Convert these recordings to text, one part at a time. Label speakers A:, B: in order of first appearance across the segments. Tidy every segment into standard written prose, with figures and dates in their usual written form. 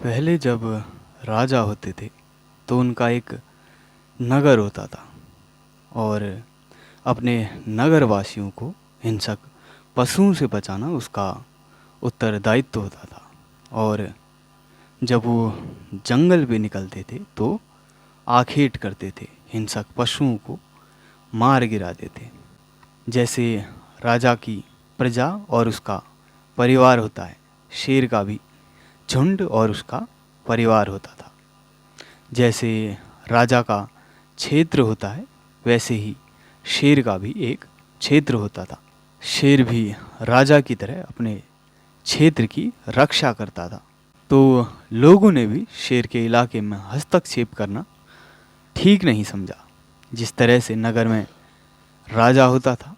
A: पहले जब राजा होते थे तो उनका एक नगर होता था और अपने नगरवासियों को हिंसक पशुओं से बचाना उसका उत्तरदायित्व होता था। और जब वो जंगल पे निकलते थे तो आखेट करते थे, हिंसक पशुओं को मार गिराते थे। जैसे राजा की प्रजा और उसका परिवार होता है, शेर का भी झुंड और उसका परिवार होता था। जैसे राजा का क्षेत्र होता है वैसे ही शेर का भी एक क्षेत्र होता था। शेर भी राजा की तरह अपने क्षेत्र की रक्षा करता था। तो लोगों ने भी शेर के इलाके में हस्तक्षेप करना ठीक नहीं समझा। जिस तरह से नगर में राजा होता था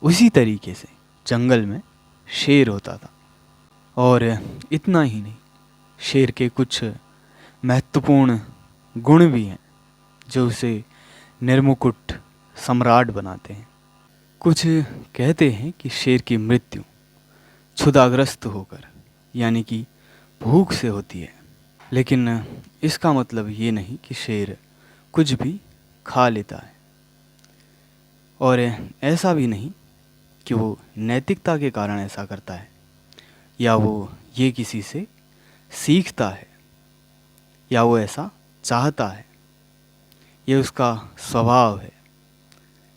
A: उसी तरीके से जंगल में शेर होता था। और इतना ही नहीं, शेर के कुछ महत्वपूर्ण गुण भी हैं जो उसे निर्मुकुट सम्राट बनाते हैं। कुछ कहते हैं कि शेर की मृत्यु क्षुधाग्रस्त होकर यानी कि भूख से होती है, लेकिन इसका मतलब ये नहीं कि शेर कुछ भी खा लेता है। और ऐसा भी नहीं कि वो नैतिकता के कारण ऐसा करता है या वो ये किसी से सीखता है या वो ऐसा चाहता है। ये उसका स्वभाव है।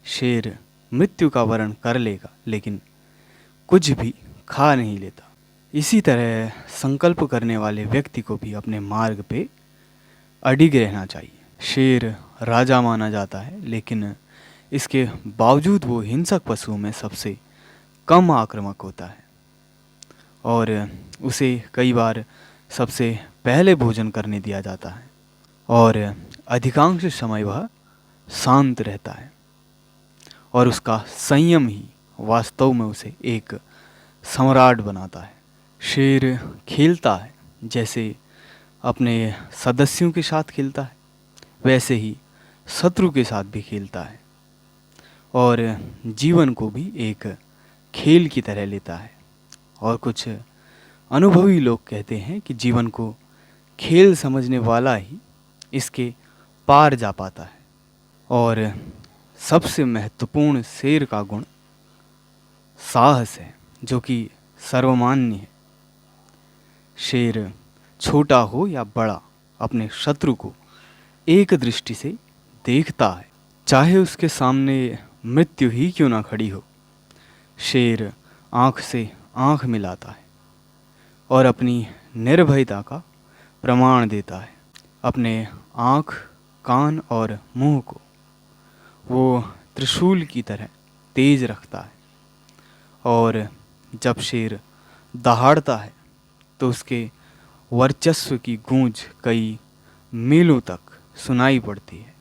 A: शेर मृत्यु का वरण कर लेगा लेकिन कुछ भी खा नहीं लेता। इसी तरह संकल्प करने वाले व्यक्ति को भी अपने मार्ग पे अडिग रहना चाहिए। शेर राजा माना जाता है लेकिन इसके बावजूद वो हिंसक पशुओं में सबसे कम आक्रामक होता है और उसे कई बार सबसे पहले भोजन करने दिया जाता है और अधिकांश समय वह शांत रहता है और उसका संयम ही वास्तव में उसे एक सम्राट बनाता है। शेर खेलता है जैसे अपने सदस्यों के साथ खेलता है वैसे ही शत्रु के साथ भी खेलता है और जीवन को भी एक खेल की तरह लेता है। और कुछ अनुभवी लोग कहते हैं कि जीवन को खेल समझने वाला ही इसके पार जा पाता है। और सबसे महत्वपूर्ण शेर का गुण साहस है जो कि सर्वमान्य है। शेर छोटा हो या बड़ा अपने शत्रु को एक दृष्टि से देखता है, चाहे उसके सामने मृत्यु ही क्यों ना खड़ी हो। शेर आँख से आँख मिलाता है और अपनी निर्भयता का प्रमाण देता है। अपने आँख, कान और मुंह को वो त्रिशूल की तरह तेज रखता है और जब शेर दहाड़ता है तो उसके वर्चस्व की गूंज कई मीलों तक सुनाई पड़ती है।